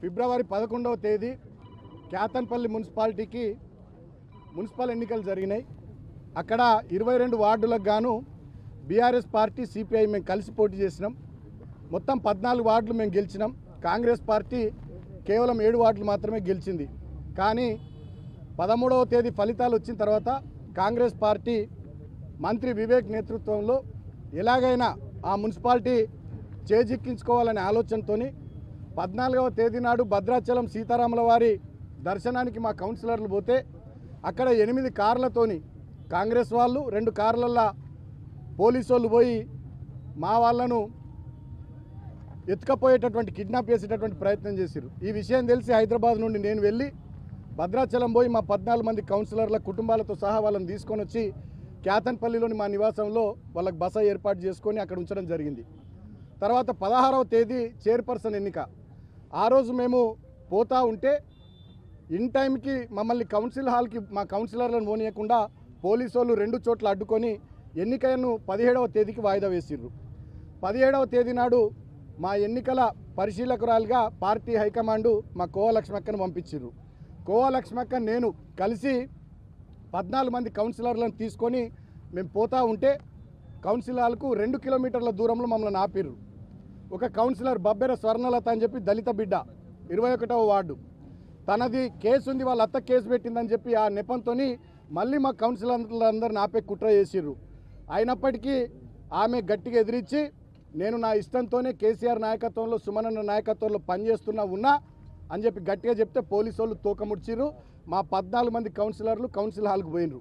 ఫిబ్రవరి 11వ తేదీ క్యాతన్పల్లి మున్సిపాలిటీకి మున్సిపల్ ఎన్నికలు జరిగినాయి. అక్కడ 22 వార్డులకు గాను బీఆర్ఎస్ పార్టీ సిపిఐ మేము కలిసి పోటీ చేసినాం. మొత్తం 14 వార్డులు మేము గెలిచినాం. కాంగ్రెస్ పార్టీ కేవలం 7 వార్డులు మాత్రమే గెలిచింది. కానీ 13వ తేదీ ఫలితాలు వచ్చిన తర్వాత కాంగ్రెస్ పార్టీ మంత్రి వివేక్ నేతృత్వంలో ఎలాగైనా ఆ మున్సిపాలిటీ చేజిక్కించుకోవాలనే ఆలోచనతో 14వ తేదీ నాడు భద్రాచలం సీతారాముల వారి దర్శనానికి మా కౌన్సిలర్లు పోతే అక్కడ 8 కార్లతోని కాంగ్రెస్ వాళ్ళు 2 కార్లల్లో పోలీసు వాళ్ళు పోయి మా వాళ్ళను ఎత్తుకపోయేటటువంటి కిడ్నాప్ చేసేటటువంటి ప్రయత్నం చేశారు. ఈ విషయం తెలిసి హైదరాబాద్ నుండి నేను వెళ్ళి భద్రాచలం పోయి మా 14 మంది కౌన్సిలర్ల కుటుంబాలతో సహా వాళ్ళని తీసుకొని వచ్చి క్యాతన్పల్లిలోని మా నివాసంలో వాళ్ళకి బస ఏర్పాటు చేసుకొని అక్కడ ఉంచడం జరిగింది. తర్వాత 16వ తేదీ చైర్పర్సన్ ఎన్నిక. ఆ రోజు మేము పోతా ఉంటే ఇన్ టైంకి మమ్మల్ని కౌన్సిల్ హాల్కి మా కౌన్సిలర్లను పోనీయకుండా పోలీసు వాళ్ళు 2 చోట్ల అడ్డుకొని ఎన్నికను 17వ తేదీకి వాయిదా వేసిర్రు. 17వ తేదీ నాడు మా ఎన్నికల పరిశీలకురాలుగా పార్టీ హైకమాండు మా కోవా లక్ష్మక్కను పంపించారు. కోవా లక్ష్మక్క నేను కలిసి 14 మంది కౌన్సిలర్లను తీసుకొని మేము పోతా ఉంటే కౌన్సిల్ హాల్కు 2 కిలోమీటర్ల దూరంలో మమ్మల్ని ఆపిర్రు. ఒక కౌన్సిలర్ బబ్బెర స్వర్ణలత అని చెప్పి దళిత బిడ్డ 21వ వార్డు, తనది కేసు ఉంది, వాళ్ళ అత్త కేసు పెట్టిందని చెప్పి ఆ నెపంతో మళ్ళీ మా కౌన్సిలర్లందరిని ఆపే కుట్ర చేసిర్రు. అయినప్పటికీ ఆమె గట్టిగా ఎదిరించి నేను నా ఇష్టంతోనే కేసీఆర్ నాయకత్వంలో సుమనన్న నాయకత్వంలో ఉన్నా అని చెప్పి గట్టిగా చెప్తే పోలీసు వాళ్ళు తోకముడిచిర్రు. మా 14 మంది కౌన్సిలర్లు కౌన్సిల్ హాల్కు పోయినరు.